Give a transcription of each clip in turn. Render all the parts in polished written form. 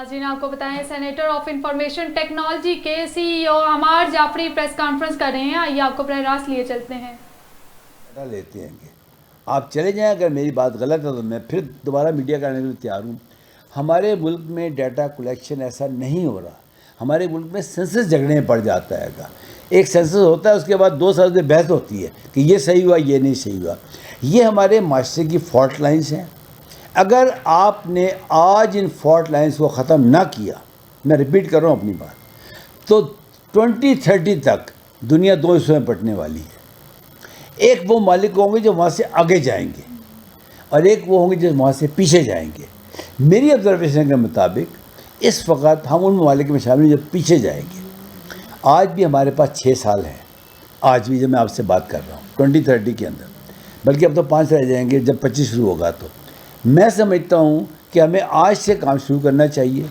नाज़रीन आपको बताएं, सेनेटर ऑफ इंफॉर्मेशन टेक्नोलॉजी के CEO अमार जाफरी प्रेस कॉन्फ्रेंस कर रहे हैं। आइए आपको अपने रास लिए चलते हैं। लेते हैं कि आप चले जाएं, अगर मेरी बात गलत है तो मैं फिर दोबारा मीडिया करने के लिए तैयार हूँ। हमारे मुल्क में डाटा कलेक्शन ऐसा नहीं हो रहा। हमारे मुल्क में सेंसस झगड़े में पड़ जाता है का एक सेंसस होता है, उसके बाद 2 साल से बहस होती है कि ये सही हुआ ये नहीं सही हुआ। ये हमारे माशरे की फॉल्ट लाइन्स हैं। अगर आपने आज इन फॉल्ट लाइन्स को ख़त्म ना किया, मैं रिपीट कर रहा हूँ अपनी बात, तो 2030 तक दुनिया 2 हिस्सों में बंटने वाली है। एक वो मालिक होंगे जो वहाँ से आगे जाएंगे और एक वो होंगे जो वहाँ से पीछे जाएंगे। मेरी ऑब्जर्वेशन के मुताबिक इस वक्त हम उन ममालिक में शामिल जो पीछे जाएंगे। आज भी हमारे पास 6 साल हैं, आज भी जब मैं आपसे बात कर रहा हूँ 2030 के अंदर, बल्कि अब तो 5 रह जाएंगे जब 25 शुरू होगा। तो मैं समझता हूँ कि हमें आज से काम शुरू करना चाहिए।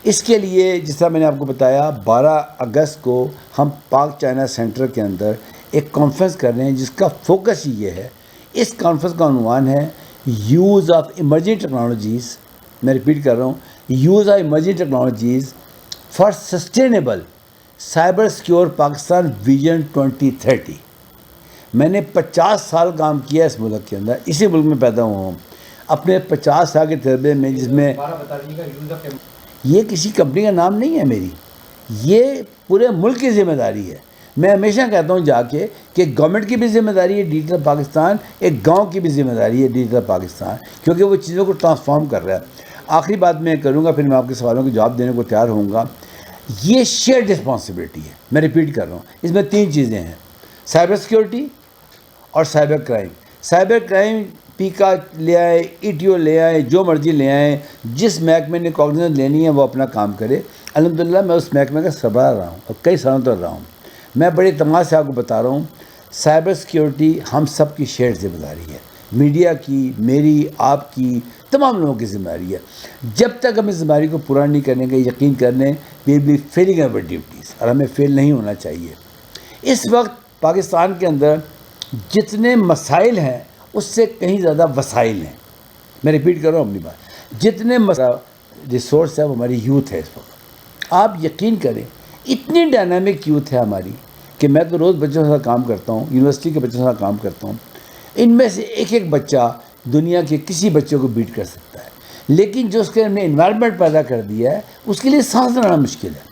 इसके लिए जिस तरह मैंने आपको बताया, 12 अगस्त को हम पाक चाइना सेंटर के अंदर एक कॉन्फ्रेंस कर रहे हैं जिसका फोकस ये है। इस कॉन्फ्रेंस का उन्वान है यूज़ ऑफ इमर्जिंग टेक्नोलॉजीज़। मैं रिपीट कर रहा हूँ, use of emerging technologies for sustainable cyber secure Pakistan vision 2030। मैंने 50 साल काम किया इस मुल्क के अंदर, इसी मुल्क में पैदा हुआ हूँ। अपने 50 साल के तजर्बे में, जिसमें ये किसी कंपनी का नाम नहीं है मेरी, ये पूरे मुल्क की ज़िम्मेदारी है। मैं हमेशा कहता हूँ जाके कि गवर्नमेंट की भी ज़िम्मेदारी है डिजिटल पाकिस्तान, एक गांव की भी ज़िम्मेदारी है डिजिटल पाकिस्तान, क्योंकि वो चीज़ों को ट्रांसफॉर्म कर रहा है। आखिरी बात मैं करूँगा, फिर मैं आपके सवालों के जवाब देने को तैयार होऊंगा। ये शेयर रिस्पॉन्सिबिलिटी है। मैं रिपीट कर रहा हूँ, इसमें 3 चीज़ें हैं, साइबर सिक्योरिटी और साइबर क्राइम। साइबर क्राइम पीका ले आए, ETO ले आए, जो मर्जी ले आए, जिस महकमे ने कॉग्निजेंस लेनी है वो अपना काम करे। अल्हम्दुलिल्लाह मैं उस महकमे का सरबराह रहा हूँ और कई सालों तक रहा हूँ। मैं बड़े तमाम से आपको बता रहा हूँ, साइबर सिक्योरिटी हम सब की शेयर ज़िम्मेदारी है, मीडिया की, मेरी, आपकी, तमाम लोगों की ज़िम्मेदारी है। जब तक हम इस ज़िम्मेदारी को पूरा नहीं करेंगे, यकीन कर लें, we will be failing our duties, और हमें फेल नहीं होना चाहिए। इस वक्त पाकिस्तान के अंदर जितने मसाइल हैं उससे कहीं ज़्यादा वसाइल हैं। मैं रिपीट कर रहा हूँ अपनी बात, जितने रिसोर्स है वो हमारी यूथ है इस वक्त। आप यकीन करें, इतनी डायनामिक यूथ है हमारी कि मैं तो रोज़ बच्चों के साथ काम करता हूँ, यूनिवर्सिटी के बच्चों के साथ काम करता हूँ। इनमें से एक बच्चा दुनिया के किसी बच्चे को बीट कर सकता है, लेकिन जो उसके हमने इन्वायरमेंट पैदा कर दिया है उसके लिए सांस लेना मुश्किल है।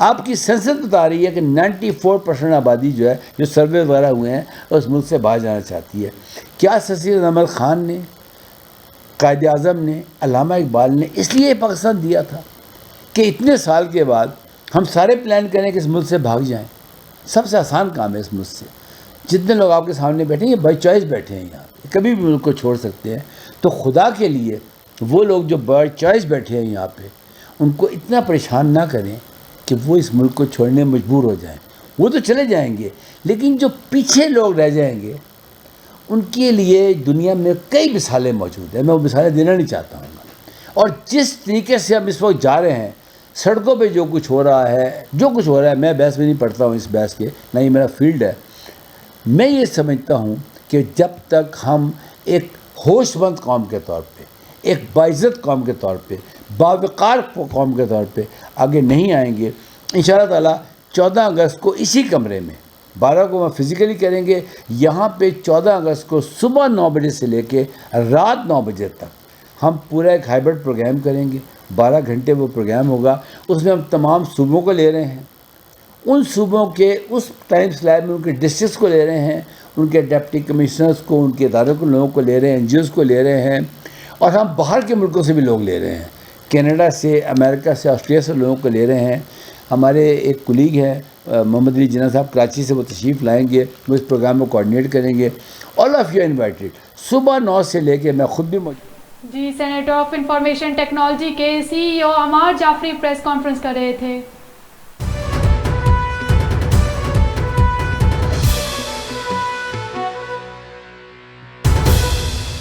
आपकी सेंसस बता रही है कि 94% आबादी जो है, जो सर्वे वगैरह हुए हैं, उस मुल्क से बाहर जाना चाहती है। क्या ससीर अहमद ख़ान ने, कायद आज़म ने, अल्लामा इकबाल ने इसलिए पाकिस्तान दिया था कि इतने साल के बाद हम सारे प्लान करें कि इस मुल्क से भाग जाएं। सबसे आसान काम है इस मुल्क से। जितने लोग आपके सामने बैठे हैं ये बाई चॉइस बैठे हैं, यहाँ पे कभी भी मुल्क को छोड़ सकते हैं। तो खुदा के लिए वो लोग जो बाई चॉइस बैठे हैं यहाँ पे, उनको इतना परेशान ना करें कि वो इस मुल्क को छोड़ने मजबूर हो जाएं। वो तो चले जाएंगे, लेकिन जो पीछे लोग रह जाएंगे उनके लिए दुनिया में कई मिसालें मौजूद हैं। मैं वो मिसालें देना नहीं चाहता हूँ। और जिस तरीके से हम इस वक्त जा रहे हैं, सड़कों पे जो कुछ हो रहा है, मैं बहस में नहीं पढ़ता हूँ इस बहस के, ना ही मेरा फील्ड है। मैं ये समझता हूँ कि जब तक हम एक होशमंद कौम के तौर पे, एक बाइज़्ज़त कौम के तौर पे, बावकार कौम के तौर पे आगे नहीं आएंगे, इंशाअल्लाह ताला 14 अगस्त को इसी कमरे में, 12 को हम फिज़िकली करेंगे, यहाँ पे 14 अगस्त को सुबह 9 बजे से लेके रात 9 बजे तक हम पूरा एक हाइब्रिड प्रोग्राम करेंगे। 12 घंटे वो प्रोग्राम होगा। उसमें हम तमाम सूबों को ले रहे हैं, उन सूबों के उस टाइम स्लैब में उनके डिस्ट्रिक्ट्स को ले रहे हैं, उनके डिप्टी कमिश्नर्स को, उनके इदारों के लोगों को ले रहे हैं, NGOs को ले रहे हैं, और हम बाहर के मुल्कों से भी लोग ले रहे हैं, कनाडा से, अमेरिका से, ऑस्ट्रेलिया से लोगों को ले रहे हैं। हमारे एक कुलीग हैं मोहम्मद अली जिन्ना साहब, कराची से, वो तशरीफ़ लाएंगे, वो इस प्रोग्राम को कोऑर्डिनेट करेंगे। All of you invited. सुबह 9 से लेके मैं खुद भी जी, सेनेटर ऑफ इंफॉर्मेशन टेक्नोलॉजी के CEO अमार जाफरी प्रेस कॉन्फ्रेंस कर रहे थे।